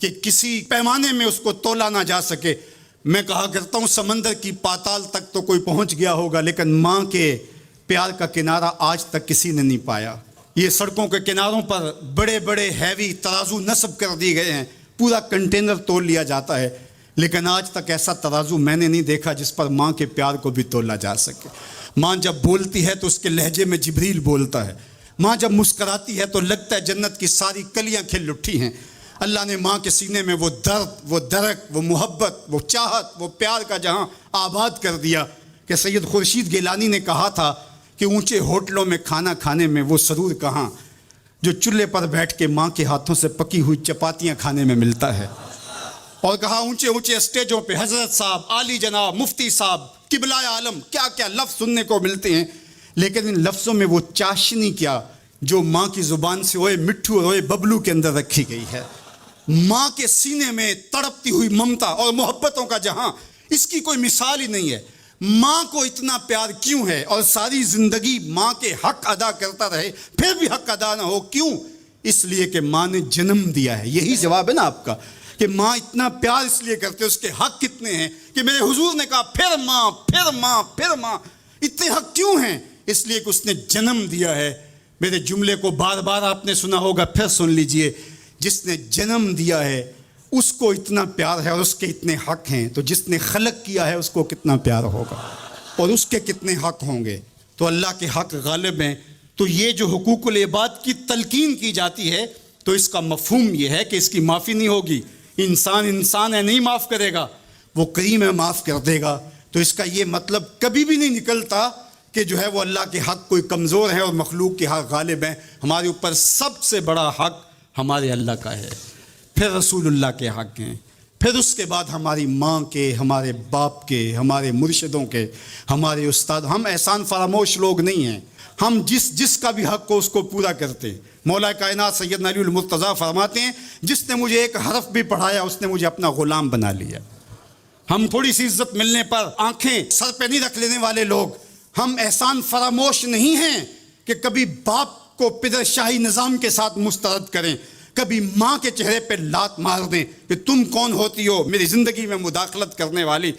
کہ کسی پیمانے میں اس کو تولا نہ جا سکے. میں کہا کرتا ہوں سمندر کی پاتال تک تو کوئی پہنچ گیا ہوگا، لیکن ماں کے پیار کا کنارہ آج تک کسی نے نہیں پایا. یہ سڑکوں کے کناروں پر بڑے بڑے ہیوی ترازو نصب کر دیے گئے ہیں، پورا کنٹینر تول لیا جاتا ہے، لیکن آج تک ایسا ترازو میں نے نہیں دیکھا جس پر ماں کے پیار کو بھی تولا جا سکے. ماں جب بولتی ہے تو اس کے لہجے میں جبریل بولتا ہے. ماں جب مسکراتی ہے تو لگتا ہے جنت کی ساری کلیاں کھل اٹھی ہیں. اللہ نے ماں کے سینے میں وہ درد، وہ درک، وہ محبت، وہ چاہت، وہ پیار کا جہاں آباد کر دیا کہ سید خورشید گیلانی نے کہا تھا کہ اونچے ہوٹلوں میں کھانا کھانے میں وہ سرور کہاں جو چولہے پر بیٹھ کے ماں کے ہاتھوں سے پکی ہوئی چپاتیاں کھانے میں ملتا ہے. اور کہا اونچے اونچے اسٹیجوں پہ حضرت صاحب، عالی جناب، مفتی صاحب، قبلہ عالم، کیا کیا لفظ سننے کو ملتے ہیں، لیکن ان لفظوں میں وہ چاشنی کیا جو ماں کی زبان سے اوئے مٹھو اور اوئے ببلو کے اندر رکھی گئی ہے. ماں کے سینے میں تڑپتی ہوئی ممتا اور محبتوں کا جہاں، اس کی کوئی مثال ہی نہیں ہے. ماں کو اتنا پیار کیوں ہے اور ساری زندگی ماں کے حق ادا کرتا رہے پھر بھی حق ادا نہ ہو، کیوں؟ اس لیے کہ ماں نے جنم دیا ہے. یہی جواب ہے نا آپ کا کہ ماں اتنا پیار اس لیے کرتے، اس کے حق کتنے ہیں کہ میرے حضور نے کہا پھر ماں، پھر ماں، پھر ماں. اتنے حق کیوں ہیں؟ اس لیے کہ اس نے جنم دیا ہے. میرے جملے کو بار بار آپ نے سنا ہوگا، پھر سن لیجئے. جس نے جنم دیا ہے اس کو اتنا پیار ہے اور اس کے اتنے حق ہیں، تو جس نے خلق کیا ہے اس کو کتنا پیار ہوگا اور اس کے کتنے حق ہوں گے. تو اللہ کے حق غالب ہیں. تو یہ جو حقوق العباد کی تلقین کی جاتی ہے تو اس کا مفہوم یہ ہے کہ اس کی معافی نہیں ہوگی. انسان ہے، نہیں معاف کرے گا، وہ کریم ہے، معاف کر دے گا. تو اس کا یہ مطلب کبھی بھی نہیں نکلتا کہ جو ہے وہ اللہ کے حق کوئی کمزور ہے اور مخلوق کے حق غالب ہیں. ہمارے اوپر سب سے بڑا حق ہمارے اللہ کا ہے، پھر رسول اللہ کے حق ہیں، پھر اس کے بعد ہماری ماں کے، ہمارے باپ کے، ہمارے مرشدوں کے، ہمارے استاد. ہم احسان فراموش لوگ نہیں ہیں. ہم جس کا بھی حق ہو اس کو پورا کرتے ہیں. مولا کائنات سیدنا علی المرتضیٰ فرماتے ہیں جس نے مجھے ایک حرف بھی پڑھایا اس نے مجھے اپنا غلام بنا لیا. ہم تھوڑی سی عزت ملنے پر آنکھیں سر پہ نہیں رکھ لینے والے لوگ. ہم احسان فراموش نہیں ہیں کہ کبھی باپ کو پدر شاہی نظام کے ساتھ مسترد کریں، کبھی ماں کے چہرے پہ لات مار دیں کہ تم کون ہوتی ہو میری زندگی میں مداخلت کرنے والی.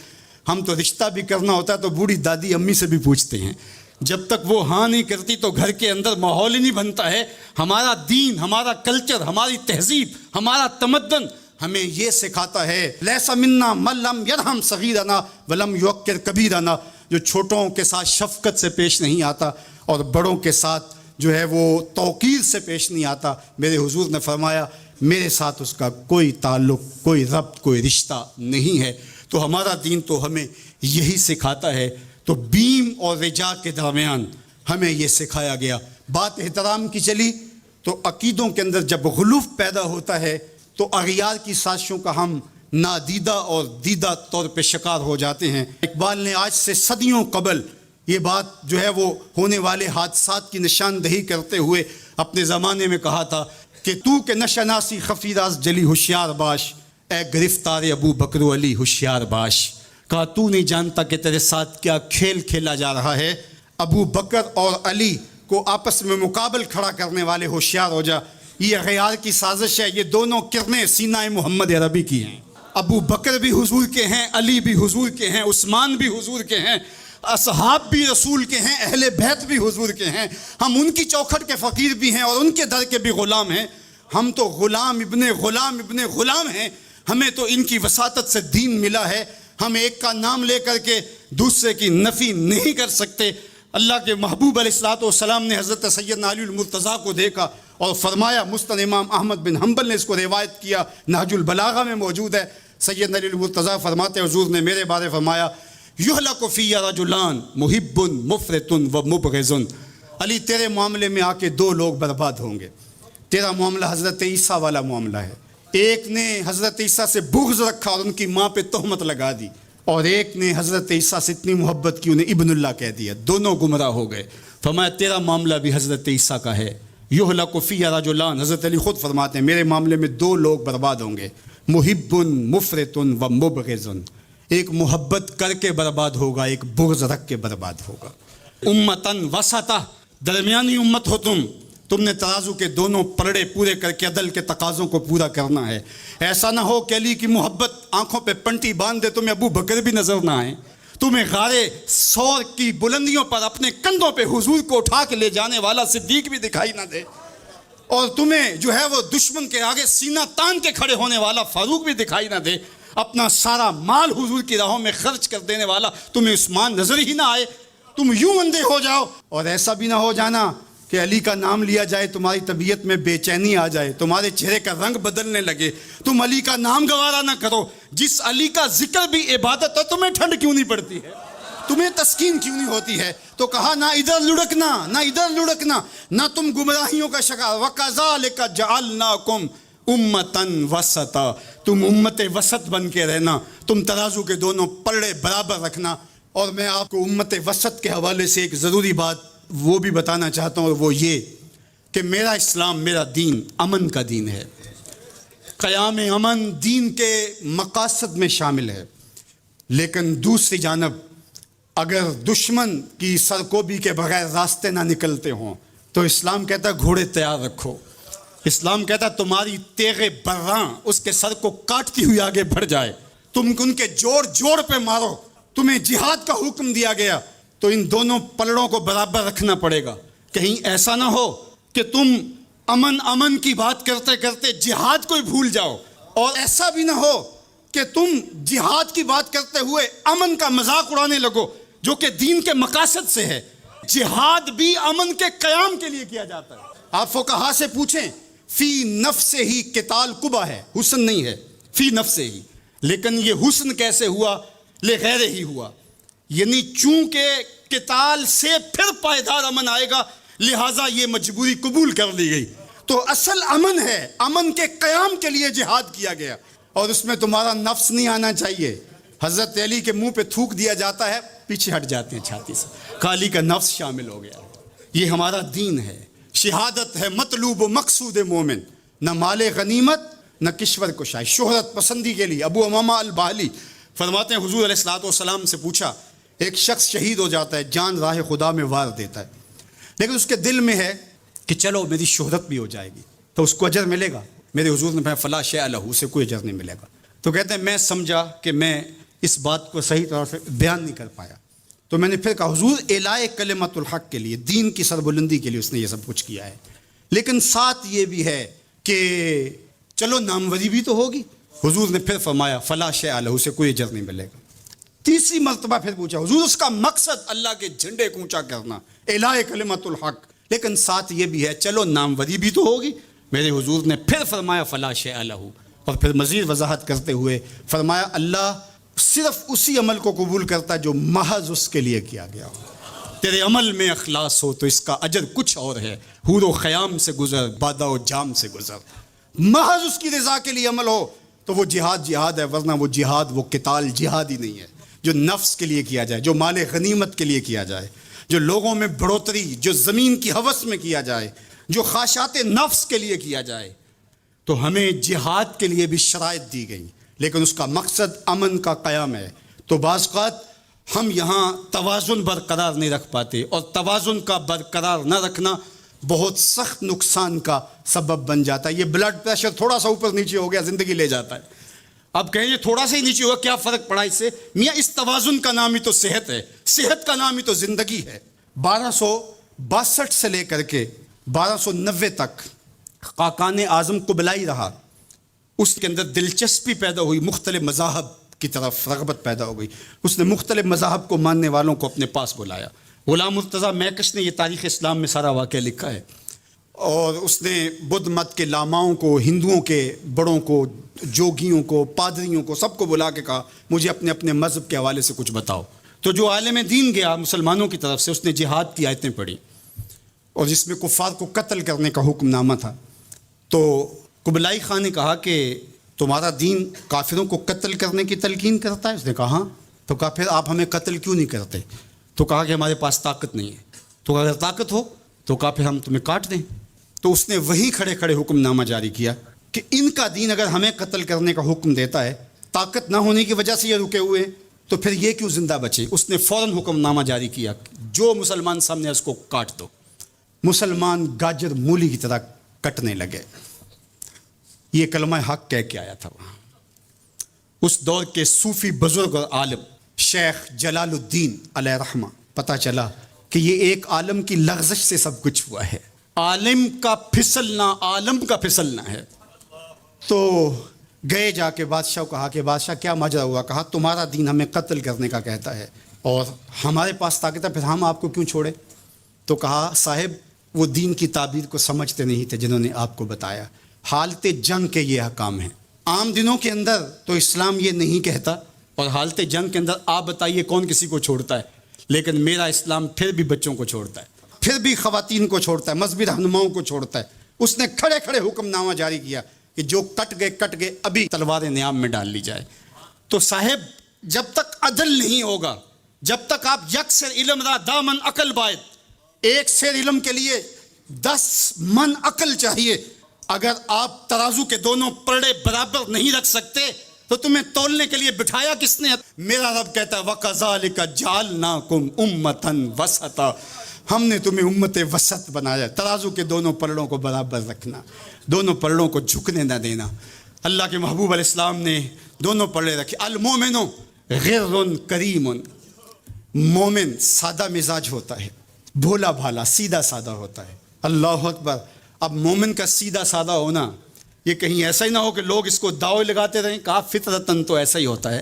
ہم تو رشتہ بھی کرنا ہوتا ہے تو بوڑھی دادی امی سے بھی پوچھتے ہیں. جب تک وہ ہاں نہیں کرتی تو گھر کے اندر ماحول ہی نہیں بنتا ہے. ہمارا دین، ہمارا کلچر، ہماری تہذیب، ہمارا تمدن ہمیں یہ سکھاتا ہے لیس منا من لم یرحم صغیرنا ولم یوقر کبیرنا، جو چھوٹوں کے ساتھ شفقت سے پیش نہیں آتا اور بڑوں کے ساتھ جو ہے وہ توقیر سے پیش نہیں آتا. میرے حضور نے فرمایا میرے ساتھ اس کا کوئی تعلق، کوئی ربط، کوئی رشتہ نہیں ہے. تو ہمارا دین تو ہمیں یہی سکھاتا ہے. تو بیم اور رجا کے درمیان ہمیں یہ سکھایا گیا. بات احترام کی چلی تو عقیدوں کے اندر جب غلوف پیدا ہوتا ہے تو اغیار کی سازشوں کا ہم نادیدہ اور دیدہ طور پہ شکار ہو جاتے ہیں. اقبال نے آج سے صدیوں قبل یہ بات جو ہے وہ ہونے والے حادثات کی نشاندہی کرتے ہوئے اپنے زمانے میں کہا تھا کہ تو کہ نشناسی خفیراز جلی ہوشیار باش، اے گرفتار ابو بکر و علی ہوشیار باش. کہا تو نہیں جانتا کہ تیرے ساتھ کیا کھیل کھیلا جا رہا ہے. ابو بکر اور علی کو آپس میں مقابل کھڑا کرنے والے ہوشیار ہو جا. یہ غیار کی سازش ہے. یہ دونوں کرنیں سینہ محمد عربی کی ہیں. ابو بکر بھی حضور کے ہیں، علی بھی حضور کے ہیں، عثمان بھی حضور کے ہیں، اصحاب بھی رسول کے ہیں، اہل بیت بھی حضور کے ہیں. ہم ان کی چوکھٹ کے فقیر بھی ہیں اور ان کے در کے بھی غلام ہیں. ہم تو غلام ابن غلام ابن غلام ہیں. ہمیں تو ان کی وساطت سے دین ملا ہے. ہم ایک کا نام لے کر کے دوسرے کی نفی نہیں کر سکتے. اللہ کے محبوب علیہ الصلوۃ والسلام نے حضرت سیدنا علی المرتضیٰ کو دیکھا اور فرمایا، مسند امام احمد بن حنبل نے اس کو روایت کیا، نہج البلاغہ میں موجود ہے. سیدنا علی المرتضیٰ فرماتے حضور نے میرے بارے فرمایا، یہلک فی رجلان محب مفرط و مبغض. علی تیرے معاملے میں آ کے دو لوگ برباد ہوں گے. تیرا معاملہ حضرت عیسیٰ والا معاملہ ہے. ایک نے حضرت عیسیٰ سے بغض رکھا اور ان کی ماں پہ تہمت لگا دی، اور ایک نے حضرت عیسیٰ سے اتنی محبت کی انہیں ابن اللہ کہہ دیا. دونوں گمراہ ہو گئے. فرمایا تیرا معاملہ بھی حضرت عیسیٰ کا ہے. یہلک فی رجلان، حضرت علی خود فرماتے ہیں میرے معاملے میں دو لوگ برباد ہوں گے، محب مفرط و مبغض. ایک محبت کر کے برباد ہوگا، ایک بغض رکھ کے برباد ہوگا. امتن وسطہ، درمیانی امت ہو تم. تم نے ترازو کے دونوں پلڑے پورے کر کے عدل کے تقاضوں کو پورا کرنا ہے. ایسا نہ ہو کہ علی کی محبت آنکھوں پہ پنٹی باندھ دے تمہیں ابو بکر بھی نظر نہ آئے, تمہیں غارے ثور کی بلندیوں پر اپنے کندھوں پہ حضور کو اٹھا کے لے جانے والا صدیق بھی دکھائی نہ دے, اور تمہیں جو ہے وہ دشمن کے آگے سینہ تان کے کھڑے ہونے والا فاروق بھی دکھائی نہ دے, اپنا سارا مال حضور کی راہوں میں خرچ کر دینے والا تمہیں عثمان نظر ہی نہ آئے, تم یوں اندھے ہو جاؤ. اور ایسا بھی نہ ہو جانا کہ علی کا نام لیا جائے تمہاری طبیعت میں بے چینی آ جائے, تمہارے چہرے کا رنگ بدلنے لگے, تم علی کا نام گوارا نہ کرو. جس علی کا ذکر بھی عبادت ہے تمہیں ٹھنڈ کیوں نہیں پڑتی ہے, تمہیں تسکین کیوں نہیں ہوتی ہے؟ تو کہا نہ ادھر لڑکنا نہ ادھر لڑکنا, نہ تم گمراہیوں کا شکار. وَكَذَلِكَ جَعَلْنَاكُمْ أُمَّةً وَسَطًا, تم امت وسط بن کے رہنا, تم ترازو کے دونوں پلڑے برابر رکھنا. اور میں آپ کو امت وسط کے حوالے سے ایک ضروری بات وہ بھی بتانا چاہتا ہوں, اور وہ یہ کہ میرا اسلام, میرا دین امن کا دین ہے. قیام امن دین کے مقاصد میں شامل ہے. لیکن دوسری جانب اگر دشمن کی سرکوبی کے بغیر راستے نہ نکلتے ہوں تو اسلام کہتا ہے گھوڑے تیار رکھو. اسلام کہتا ہے تمہاری تیغ براں اس کے سر کو کاٹتی ہوئی آگے بڑھ جائے, تم ان کے جوڑ جوڑ پہ مارو. تمہیں جہاد کا حکم دیا گیا تو ان دونوں پلڑوں کو برابر رکھنا پڑے گا. کہیں ایسا نہ ہو کہ تم امن کی بات کرتے کرتے جہاد کو ہی بھول جاؤ, اور ایسا بھی نہ ہو کہ تم جہاد کی بات کرتے ہوئے امن کا مذاق اڑانے لگو جو کہ دین کے مقاصد سے ہے. جہاد بھی امن کے قیام کے لیے کیا جاتا ہے. آپ فقہا سے پوچھیں, فی نفس ہی قتال قبح ہے, حسن نہیں ہے, فی نفس ہی. لیکن یہ حسن کیسے ہوا؟ لغیر ہی ہوا, یعنی چونکہ قتال سے پھر پائیدار امن آئے گا لہٰذا یہ مجبوری قبول کر لی گئی. تو اصل امن ہے, امن کے قیام کے لیے جہاد کیا گیا, اور اس میں تمہارا نفس نہیں آنا چاہیے. حضرت علی کے منہ پہ تھوک دیا جاتا ہے, پیچھے ہٹ جاتے ہیں چھاتی سے, علی کا نفس شامل ہو گیا. یہ ہمارا دین ہے. شہادت ہے مطلوب و مقصود مومن, نہ مال غنیمت نہ کشور کشائی, شہرت پسندی کے لیے. ابو امامہ الباہلی فرماتے ہیں حضور علیہ الصلوۃ والسلام سے پوچھا, ایک شخص شہید ہو جاتا ہے, جان راہ خدا میں وار دیتا ہے, لیکن اس کے دل میں ہے کہ چلو میری شہرت بھی ہو جائے گی تو اس کو اجر ملے گا. میرے حضور نے فرمایا فلا شیء لہ, اسے کوئی اجر نہیں ملے گا. تو کہتے ہیں میں سمجھا کہ میں اس بات کو صحیح طور سے بیان نہیں کر پایا, تو میں نے پھر کہا حضور اعلاء کلمت الحق کے لیے, دین کی سربلندی کے لیے اس نے یہ سب کچھ کیا ہے, لیکن ساتھ یہ بھی ہے کہ چلو ناموری بھی تو ہوگی. حضور نے پھر فرمایا فلا شیء لہ, اسے کوئی اجر نہیں ملے گا. تیسری مرتبہ پھر پوچھا حضور اس کا مقصد اللہ کے جھنڈے کو اونچا کرنا, اعلاء کلمت الحق, لیکن ساتھ یہ بھی ہے چلو ناموری بھی تو ہوگی. میرے حضور نے پھر فرمایا فلا شیء لہ, اور پھر مزید وضاحت کرتے ہوئے فرمایا اللہ صرف اسی عمل کو قبول کرتا ہے جو محض اس کے لیے کیا گیا ہو. تیرے عمل میں اخلاص ہو تو اس کا اجر کچھ اور ہے. حور و خیام سے گزر, بادہ و جام سے گزر, محض اس کی رضا کے لیے عمل ہو تو وہ جہاد ہے, ورنہ وہ جہاد, وہ قتال جہاد ہی نہیں ہے جو نفس کے لیے کیا جائے, جو مال غنیمت کے لیے کیا جائے, جو لوگوں میں بڑھوتری, جو زمین کی ہوس میں کیا جائے, جو خواہشات نفس کے لیے کیا جائے. تو ہمیں جہاد کے لیے بھی شرائط دی گئی, لیکن اس کا مقصد امن کا قیام ہے. تو بعض اوقات ہم یہاں توازن برقرار نہیں رکھ پاتے, اور توازن کا برقرار نہ رکھنا بہت سخت نقصان کا سبب بن جاتا ہے. یہ بلڈ پریشر تھوڑا سا اوپر نیچے ہو گیا زندگی لے جاتا ہے. اب کہیں یہ تھوڑا سا ہی نیچے ہوا, کیا فرق پڑا اس سے؟ میاں اس توازن کا نام ہی تو صحت ہے, صحت کا نام ہی تو زندگی ہے. 1262 سے لے کر کے 1290 تک خاقان اعظم قبلائی رہا. اس کے اندر دلچسپی پیدا ہوئی, مختلف مذاہب کی طرف رغبت پیدا ہو گئی. اس نے مختلف مذاہب کو ماننے والوں کو اپنے پاس بلایا. غلام مرتضیٰ میکش نے یہ تاریخ اسلام میں سارا واقعہ لکھا ہے, اور اس نے بدھ مت کے لاماؤں کو, ہندوؤں کے بڑوں کو, جوگیوں کو, پادریوں کو, سب کو بلا کے کہا مجھے اپنے اپنے مذہب کے حوالے سے کچھ بتاؤ. تو جو عالم دین گیا مسلمانوں کی طرف سے, اس نے جہاد کی آیتیں پڑھی, اور جس میں کفار کو قتل کرنے کا حکم نامہ تھا. تو قبلائی خان نے کہا کہ تمہارا دین کافروں کو قتل کرنے کی تلقین کرتا ہے؟ اس نے کہا ہاں. تو کہا پھر آپ ہمیں قتل کیوں نہیں کرتے؟ تو کہا کہ ہمارے پاس طاقت نہیں ہے. تو اگر طاقت ہو تو کہا پھر ہم تمہیں کاٹ دیں. تو اس نے وہی کھڑے کھڑے حکم نامہ جاری کیا کہ ان کا دین اگر ہمیں قتل کرنے کا حکم دیتا ہے, طاقت نہ ہونے کی وجہ سے یہ رکے ہوئے, تو پھر یہ کیوں زندہ بچے؟ اس نے فوراً حکم نامہ جاری کیا جو مسلمان سامنے اس کو کاٹ دو. مسلمان گاجر مولی کی طرح کٹنے لگے. یہ کلمہ حق کہہ کے آیا تھا وہاں. اس دور کے صوفی بزرگ اور عالم شیخ جلال الدین علیہ رحمہ پتہ چلا کہ یہ ایک عالم کی لغزش سے سب کچھ ہوا ہے. عالم کا پھسلنا عالم کا پھسلنا ہے. تو گئے جا کے بادشاہ کو کہا کہ بادشاہ کیا ماجرا ہوا؟ کہا تمہارا دین ہمیں قتل کرنے کا کہتا ہے اور ہمارے پاس طاقت ہے، پھر ہم آپ کو کیوں چھوڑے؟ تو کہا صاحب وہ دین کی تعبیر کو سمجھتے نہیں تھے جنہوں نے آپ کو بتایا. حالت جنگ کے یہ احکام ہیں. عام دنوں کے اندر تو اسلام یہ نہیں کہتا، اور حالت جنگ کے اندر آپ بتائیے کون کسی کو چھوڑتا ہے؟ لیکن میرا اسلام پھر بھی بچوں کو چھوڑتا ہے، پھر بھی خواتین کو چھوڑتا ہے، مذہبی رہنماؤں کو چھوڑتا ہے. اس نے کھڑے کھڑے حکم نامہ جاری کیا کہ جو کٹ گئے ابھی تلوار نیام میں ڈال لی جائے. تو صاحب جب تک عدل نہیں ہوگا، جب تک آپ یک سیر علم را دامن عقل باید، ایک سیر علم کے لیے 10 من عقل چاہیے. اگر آپ ترازو کے دونوں پلڑے برابر نہیں رکھ سکتے تو تمہیں تولنے کے لیے بٹھایا کس نے؟ میرا رب کہتا ہے وَكَذَلِكَ جَعَلْنَاكُمْ أُمَّةً وَسَطًا، ہم نے تمہیں امت وسط بنایا. ترازو کے دونوں پلڑوں کو برابر رکھنا، دونوں پلڑوں کو جھکنے نہ دینا. اللہ کے محبوب علیہ السلام نے دونوں پلڑے رکھے. المومن غر کریم، مومن سادہ مزاج ہوتا ہے، بھولا بھالا سیدھا سادہ ہوتا ہے. اللہ اکبر. اب مومن کا سیدھا سادہ ہونا یہ کہیں ایسا ہی نہ ہو کہ لوگ اس کو دعوے لگاتے رہیں. کہا فطرتاً تو ایسا ہی ہوتا ہے،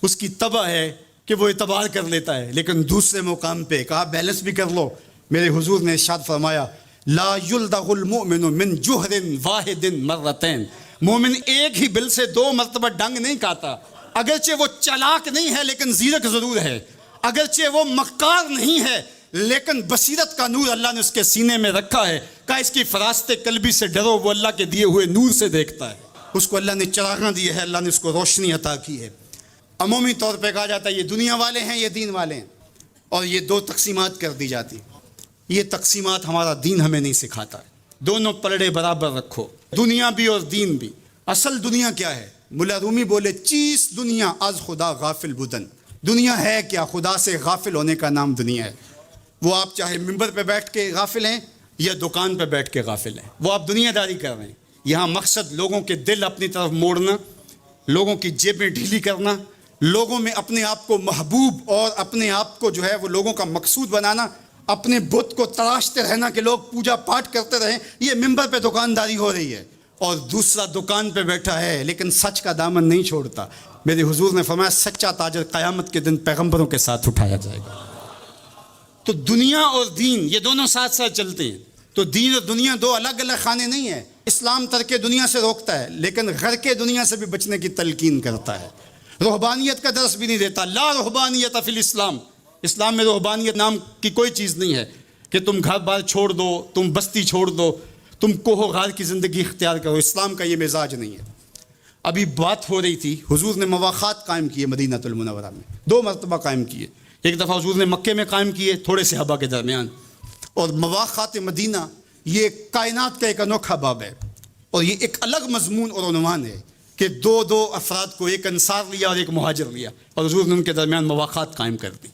اس کی طبع ہے کہ وہ اعتبار کر لیتا ہے. لیکن دوسرے مقام پہ کہا بیلنس بھی کر لو. میرے حضور نے ارشاد فرمایا لا یلدغ المؤمن من جوہر واحد مرتين، مومن ایک ہی بل سے 2 مرتبہ ڈنگ نہیں کھاتا. اگرچہ وہ چالاک نہیں ہے لیکن زیرک ضرور ہے، اگرچہ وہ مکار نہیں ہے لیکن بصیرت کا نور اللہ نے اس کے سینے میں رکھا ہے. کہا اس کی فراست قلبی سے ڈرو، وہ اللہ کے دیے ہوئے نور سے دیکھتا ہے. اس کو اللہ نے چراغاں دی ہے، اللہ نے اس کو روشنی عطا کی ہے. عمومی طور پہ کہا جاتا ہے یہ دنیا والے ہیں یہ دین والے ہیں، اور یہ 2 تقسیمات کر دی جاتی. یہ تقسیمات ہمارا دین ہمیں نہیں سکھاتا. دونوں پلڑے برابر رکھو، دنیا بھی اور دین بھی. اصل دنیا کیا ہے؟ مولا رومی بولے چیز دنیا از خدا غافل بدن. دنیا ہے کیا؟ خدا سے غافل ہونے کا نام دنیا ہے. وہ آپ چاہے ممبر پہ بیٹھ کے غافل ہیں یا دکان پہ بیٹھ کے غافل ہیں، وہ آپ دنیا داری کر رہے ہیں. یہاں مقصد لوگوں کے دل اپنی طرف موڑنا، لوگوں کی جیبیں ڈھیلی کرنا، لوگوں میں اپنے آپ کو محبوب اور اپنے آپ کو جو ہے وہ لوگوں کا مقصود بنانا، اپنے بت کو تراشتے رہنا کہ لوگ پوجا پاٹ کرتے رہیں. یہ ممبر پہ دکانداری ہو رہی ہے. اور دوسرا دکان پہ بیٹھا ہے لیکن سچ کا دامن نہیں چھوڑتا. میرے حضور نے فرمایا سچا تاجر قیامت کے دن پیغمبروں کے ساتھ اٹھایا جائے گا. تو دنیا اور دین یہ دونوں ساتھ ساتھ چلتے ہیں. تو دین اور دنیا 2 الگ الگ خانے نہیں ہیں. اسلام ترک دنیا سے روکتا ہے لیکن غرق دنیا سے بھی بچنے کی تلقین کرتا ہے. رہبانیت کا درس بھی نہیں دیتا. لا رہبانیت فی الاسلام، اسلام میں رہبانیت نام کی کوئی چیز نہیں ہے کہ تم گھر بار چھوڑ دو، تم بستی چھوڑ دو، تم کوہ غار کی زندگی اختیار کرو. اسلام کا یہ مزاج نہیں ہے. ابھی بات ہو رہی تھی، حضور نے مواخات قائم کیے مدینہ المنورہ میں، 2 مرتبہ قائم کیے. ایک دفعہ حضور نے مکے میں قائم کیے تھوڑے صحابہ کے درمیان. اور مواخات مدینہ یہ کائنات کا ایک انوکھا باب ہے، اور یہ ایک الگ مضمون اور عنوان ہے کہ 2 افراد کو، ایک انصار لیا اور ایک مہاجر لیا، اور حضور نے ان کے درمیان مواخات قائم کر دی.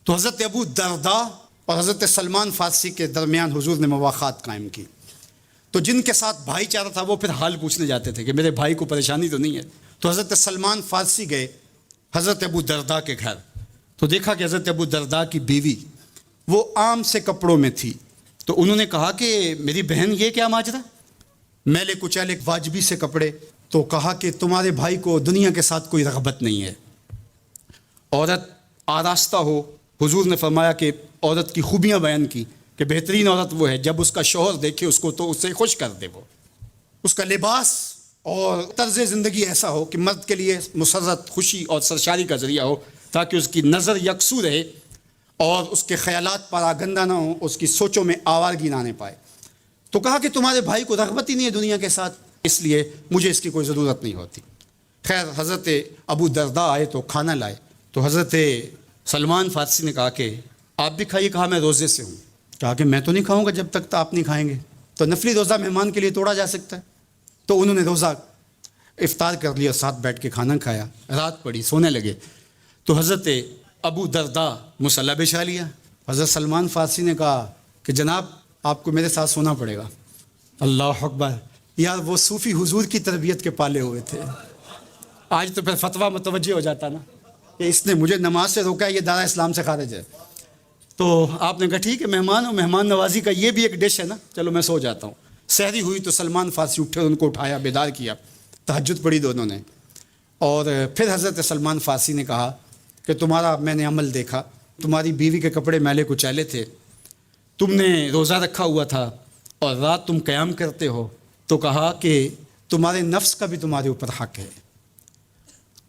تو حضرت ابو دردا اور حضرت سلمان فارسی کے درمیان حضور نے مواخات قائم کی. تو جن کے ساتھ بھائی چارہ تھا وہ پھر حال پوچھنے جاتے تھے کہ میرے بھائی کو پریشانی تو نہیں ہے. تو حضرت سلمان فارسی گئے حضرت ابو دردا کے گھر. تو دیکھا کہ حضرت ابو دردا کی بیوی وہ عام سے کپڑوں میں تھی. تو انہوں نے کہا کہ میری بہن یہ کیا ماجرا، میلے کچیلے واجبی سے کپڑے. تو کہا کہ تمہارے بھائی کو دنیا کے ساتھ کوئی رغبت نہیں ہے، عورت آراستہ ہو. حضور نے فرمایا کہ عورت کی خوبیاں بیان کی کہ بہترین عورت وہ ہے جب اس کا شوہر دیکھے اس کو تو اسے خوش کر دے. وہ اس کا لباس اور طرز زندگی ایسا ہو کہ مرد کے لیے مسرت، خوشی اور سرشاری کا ذریعہ ہو، تاکہ اس کی نظر یکسو رہے اور اس کے خیالات پراگندہ نہ ہوں، اس کی سوچوں میں آوارگی نہ آنے پائے. تو کہا کہ تمہارے بھائی کو رغبت ہی نہیں ہے دنیا کے ساتھ، اس لیے مجھے اس کی کوئی ضرورت نہیں ہوتی. خیر حضرت ابو دردا آئے تو کھانا لائے. تو حضرت سلمان فارسی نے کہا کہ آپ بھی کھائیے. کہا میں روزے سے ہوں. کہا کہ میں تو نہیں کھاؤں گا جب تک تو آپ نہیں کھائیں گے. تو نفلی روزہ مہمان کے لیے توڑا جا سکتا ہے. تو انہوں نے روزہ افطار کر لیا، ساتھ بیٹھ کے کھانا کھایا. رات پڑی، سونے لگے. تو حضرت ابو دردا مصلی بچھا لیا. حضرت سلمان فارسی نے کہا کہ جناب آپ کو میرے ساتھ سونا پڑے گا. اللہ اکبر. یار وہ صوفی حضور کی تربیت کے پالے ہوئے تھے. آج تو پھر فتویٰ متوجہ ہو جاتا نا کہ اس نے مجھے نماز سے روکا ہے، یہ دارا اسلام سے خارج ہے. تو آپ نے کہا ٹھیک ہے، مہمان ہو، مہمان نوازی کا یہ بھی ایک ڈش ہے نا، چلو میں سو جاتا ہوں. سحری ہوئی تو سلمان فارسی اٹھے، ان کو اٹھایا، بیدار کیا، تہجد پڑھی دونوں نے. اور پھر حضرت سلمان فارسی نے کہا کہ تمہارا میں نے عمل دیکھا، تمہاری بیوی کے کپڑے میلے کچیلے تھے، تم نے روزہ رکھا ہوا تھا اور رات تم قیام کرتے ہو. تو کہا کہ تمہارے نفس کا بھی تمہارے اوپر حق ہے،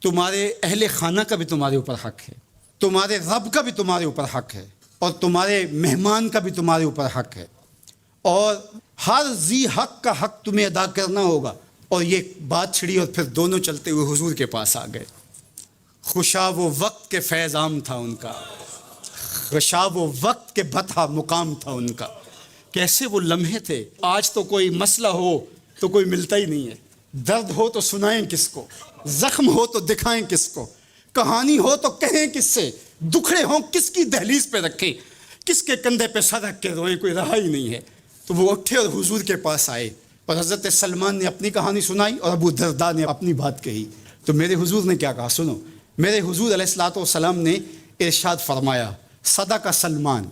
تمہارے اہل خانہ کا بھی تمہارے اوپر حق ہے، تمہارے رب کا بھی تمہارے اوپر حق ہے، اور تمہارے مہمان کا بھی تمہارے اوپر حق ہے، اور ہر ذی حق کا حق تمہیں ادا کرنا ہوگا. اور یہ بات چھڑی اور پھر دونوں چلتے ہوئے حضور کے پاس آ گئے. خوشا وہ وقت کے فیض عام تھا ان کا، خوشا وہ وقت کے بطح مقام تھا ان کا. کیسے وہ لمحے تھے. آج تو کوئی مسئلہ ہو تو کوئی ملتا ہی نہیں ہے، درد ہو تو سنائیں کس کو، زخم ہو تو دکھائیں کس کو، کہانی ہو تو کہیں کس سے، دکھڑے ہوں کس کی دہلیز پہ رکھیں، کس کے کندھے پہ سر رکھ کے روئیں، کوئی رہا ہی نہیں ہے. تو وہ اٹھے اور حضور کے پاس آئے اور حضرت سلمان نے اپنی کہانی سنائی اور ابو درداء نے اپنی بات کہی. تو میرے حضور نے کیا کہا سنو. میرے حضور علیہ الصلوۃ والسلام نے ارشاد فرمایا صدق سلمان،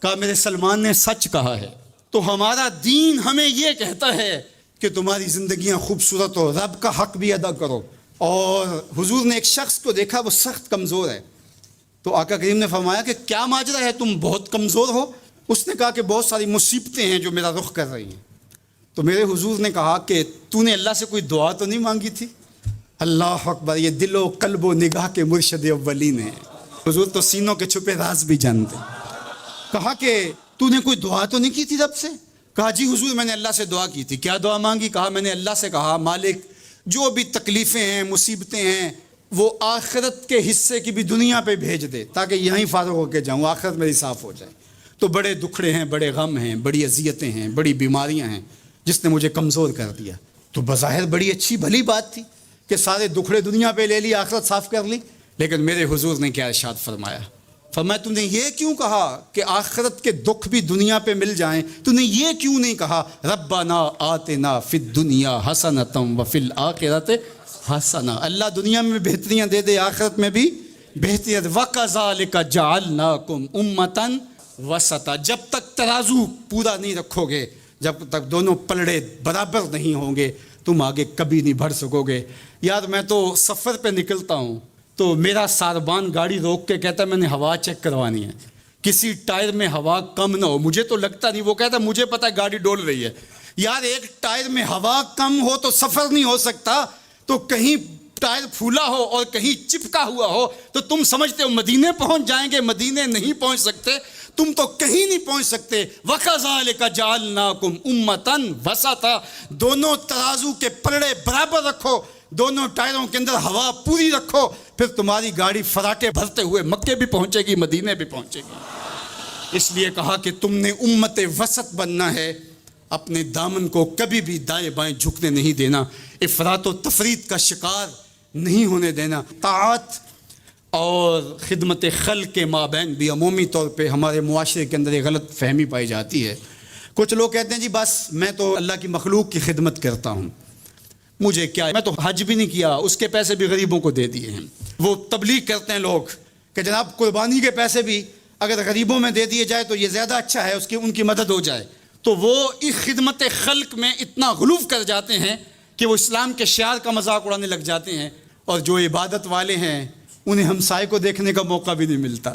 کہا میرے سلمان نے سچ کہا ہے. تو ہمارا دین ہمیں یہ کہتا ہے کہ تمہاری زندگیاں خوبصورت ہو، رب کا حق بھی ادا کرو. اور حضور نے ایک شخص کو دیکھا وہ سخت کمزور ہے. تو آقا کریم نے فرمایا کہ کیا ماجرا ہے، تم بہت کمزور ہو. اس نے کہا کہ بہت ساری مصیبتیں ہیں جو میرا رخ کر رہی ہیں. تو میرے حضور نے کہا کہ تو نے اللہ سے کوئی دعا تو نہیں مانگی تھی. اللہ اکبر. یہ دل و قلب و نگاہ کے مرشد اولین ہیں. حضور تو سینوں کے چھپے راز بھی جانتے. کہا کہ تو نے کوئی دعا تو نہیں کی تھی رب سے. کہا جی حضور میں نے اللہ سے دعا کی تھی. کیا دعا مانگی؟ کہا میں نے اللہ سے کہا مالک جو بھی تکلیفیں ہیں مصیبتیں ہیں وہ آخرت کے حصے کی بھی دنیا پہ بھیج دے تاکہ یہیں فارغ ہو کے جاؤں، آخرت میری صاف ہو جائے. تو بڑے دکھڑے ہیں، بڑے غم ہیں، بڑی اذیتیں ہیں، بڑی بیماریاں ہیں جس نے مجھے کمزور کر دیا. تو بظاہر بڑی اچھی بھلی بات تھی کہ سارے دکھڑے دنیا پہ لے لی، آخرت صاف کر لی. لیکن میرے حضور نے کیا ارشاد فرمایا؟ فرمایا تم نے یہ کیوں کہا کہ آخرت کے دکھ بھی دنیا پہ مل جائیں؟ تم نے یہ کیوں نہیں کہا ربنا آتنا فی الدنیا حسنۃ وفی الآخرۃ حسنہ، اللہ دنیا میں بہتریاں دے دے، آخرت میں بھی بہتریاں دے. وَكَذَلِكَ جَعَلْنَاكُمْ أُمَّةً وَسَطًا. جب تک ترازو پورا نہیں رکھو گے، جب تک دونوں پلڑے برابر نہیں ہوں گے، تم آگے کبھی نہیں بڑھ سکو گے. یار میں تو سفر پہ نکلتا ہوں تو میرا ساربان گاڑی روک کے کہتا ہے میں نے ہوا چیک کروانی ہے، کسی ٹائر میں ہوا کم نہ ہو. مجھے تو لگتا نہیں، وہ کہتا ہے مجھے پتہ ہے گاڑی ڈول رہی ہے. یار ایک ٹائر میں ہوا کم ہو تو سفر نہیں ہو سکتا، تو کہیں ٹائر پھولا ہو اور کہیں چپکا ہوا ہو تو تم سمجھتے ہو مدینے پہنچ جائیں گے. مدینے نہیں پہنچ سکتے، تم تو کہیں نہیں پہنچ سکتے. وَكَذَلِكَ جَعَلْنَاكُمْ أُمَّةً وَسَطًا. دونوں ترازو کے پلڑے برابر رکھو، دونوں ٹائروں کے اندر ہوا پوری رکھو، پھر تمہاری گاڑی فراٹے بھرتے ہوئے مکے بھی پہنچے گی، مدینے بھی پہنچے گی. اس لیے کہا کہ تم نے امت وسط بننا ہے، اپنے دامن کو کبھی بھی دائیں بائیں جھکنے نہیں دینا، افراط و تفریط کا شکار نہیں ہونے دینا. طاعت اور خدمت خلق کے مابین بھی عمومی طور پہ ہمارے معاشرے کے اندر ایک غلط فہمی پائی جاتی ہے. کچھ لوگ کہتے ہیں جی بس میں تو اللہ کی مخلوق کی خدمت کرتا ہوں، مجھے کیا ہے، میں تو حج بھی نہیں کیا، اس کے پیسے بھی غریبوں کو دے دیے ہیں. وہ تبلیغ کرتے ہیں لوگ کہ جناب قربانی کے پیسے بھی اگر غریبوں میں دے دیے جائے تو یہ زیادہ اچھا ہے، ان کی مدد ہو جائے. تو وہ اس خدمت خلق میں اتنا غلو کر جاتے ہیں کہ وہ اسلام کے شعار کا مذاق اڑانے لگ جاتے ہیں، اور جو عبادت والے ہیں انہیں ہمسائے کو دیکھنے کا موقع بھی نہیں ملتا.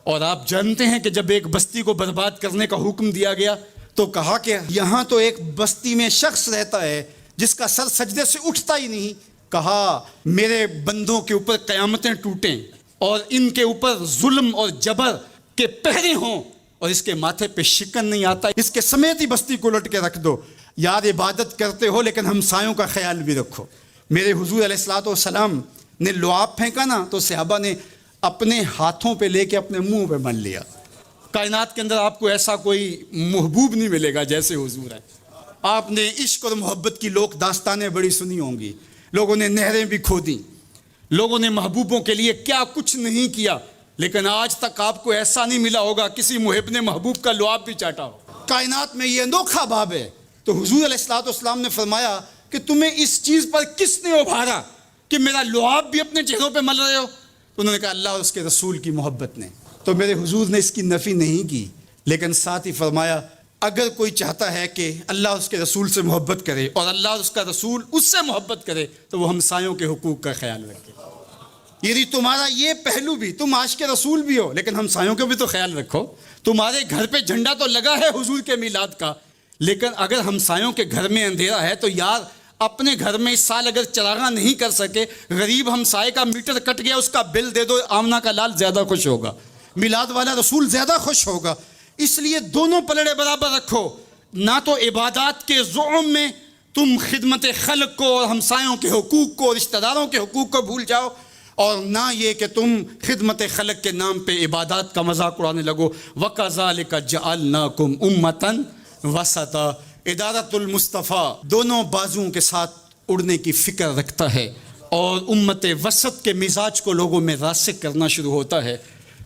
اور آپ جانتے ہیں کہ جب ایک بستی کو برباد کرنے کا حکم دیا گیا تو کہا کہ یہاں تو ایک بستی میں شخص رہتا ہے جس کا سر سجدے سے اٹھتا ہی نہیں. کہا میرے بندوں کے اوپر قیامتیں ٹوٹیں اور ان کے اوپر ظلم اور جبر کے پہرے ہوں اور اس کے ماتھے پہ شکن نہیں آتا، اس کے سمیت ہی بستی کو لٹ کے رکھ دو. یار عبادت کرتے ہو لیکن ہمسایوں کا خیال بھی رکھو. میرے حضور علیہ الصلوۃ والسلام نے لعاب پھینکا نا تو صحابہ نے اپنے ہاتھوں پہ لے کے اپنے منہ پہ بن لیا. کائنات کے اندر آپ کو ایسا کوئی محبوب نہیں ملے گا جیسے حضور ہے. آپ نے عشق اور محبت کی لوک داستانیں بڑی سنی ہوں گی، لوگوں نے نہریں بھی کھودیں، لوگوں نے محبوبوں کے لیے کیا کچھ نہیں کیا، لیکن آج تک آپ کو ایسا نہیں ملا ہوگا کسی محب نے محبوب کا لعاب بھی چاٹا ہو. کائنات میں یہ انوکھا باب ہے۔ تو حضور علیہ الصلوۃ والسلام نے فرمایا کہ تمہیں اس چیز پر کس نے ابھارا کہ میرا لعاب بھی اپنے چہروں پہ مل رہے ہو؟ تو انہوں نے کہا اللہ اور اس کے رسول کی محبت نے۔ تو میرے حضور نے اس کی نفی نہیں کی، لیکن ساتھ ہی فرمایا اگر کوئی چاہتا ہے کہ اللہ اور اس کے رسول سے محبت کرے اور اللہ اور اس کا رسول اس سے محبت کرے تو وہ ہمسایوں کے حقوق کا خیال رکھے۔ یعنی تمہارا یہ پہلو بھی، تم عاشق رسول بھی ہو لیکن ہمسایوں کا بھی تو خیال رکھو۔ تمہارے گھر پہ جھنڈا تو لگا ہے حضور کے میلاد کا، لیکن اگر ہمسایوں کے گھر میں اندھیرا ہے تو یار اپنے گھر میں اس سال اگر چراغاں نہیں کر سکے، غریب ہمسائے کا میٹر کٹ گیا اس کا بل دے دو، آمنہ کا لال زیادہ خوش ہوگا، میلاد والا رسول زیادہ خوش ہوگا۔ اس لیے دونوں پلڑے برابر رکھو، نہ تو عبادات کے زعم میں تم خدمت خلق کو اور ہمسایوں کے حقوق کو، رشتہ داروں کے حقوق کو بھول جاؤ، اور نہ یہ کہ تم خدمت خلق کے نام پہ عبادات کا مذاق اڑانے لگو۔ وَكَذَلِكَ جَعَلْنَاكُمْ أُمَّةً وَسَطًا۔ ادارت المصطفیٰ دونوں بازوؤں کے ساتھ اڑنے کی فکر رکھتا ہے اور امت وسط کے مزاج کو لوگوں میں راسخ کرنا شروع ہوتا ہے۔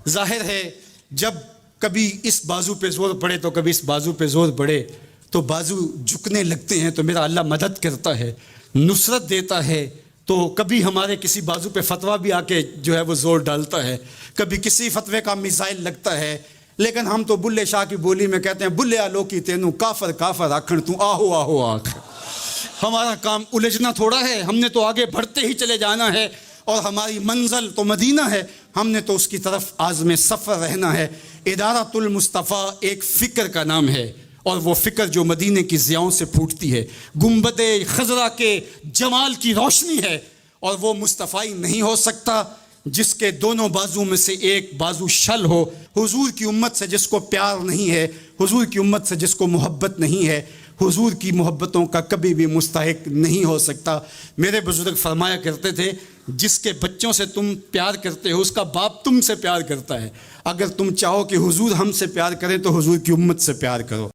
ظاہر ہے جب کبھی اس بازو پہ زور پڑے تو کبھی اس بازو پہ زور پڑے تو بازو جھکنے لگتے ہیں، تو میرا اللہ مدد کرتا ہے، نصرت دیتا ہے۔ تو کبھی ہمارے کسی بازو پہ فتویٰ بھی آ کے جو ہے وہ زور ڈالتا ہے، کبھی کسی فتوے کا میزائل لگتا ہے، لیکن ہم تو بلے شاہ کی بولی میں کہتے ہیں بلے آلو کی تینوں کافر کافر آکھن تو آہو آہو آکھ۔ ہمارا کام الجھنا تھوڑا ہے، ہم نے تو آگے بڑھتے ہی چلے جانا ہے، اور ہماری منزل تو مدینہ ہے، ہم نے تو اس کی طرف عازم سفر رہنا ہے۔ ادارت المصطفیٰ ایک فکر کا نام ہے، اور وہ فکر جو مدینے کی ضیاؤں سے پھوٹتی ہے، گنبد خضرا کے جمال کی روشنی ہے، اور وہ مصطفی نہیں ہو سکتا جس کے دونوں بازو میں سے ایک بازو شل ہو۔ حضور کی امت سے جس کو پیار نہیں ہے، حضور کی امت سے جس کو محبت نہیں ہے، حضور کی محبتوں کا کبھی بھی مستحق نہیں ہو سکتا۔ میرے بزرگ فرمایا کرتے تھے جس کے بچوں سے تم پیار کرتے ہو اس کا باپ تم سے پیار کرتا ہے۔ اگر تم چاہو کہ حضور ہم سے پیار کریں تو حضور کی امت سے پیار کرو۔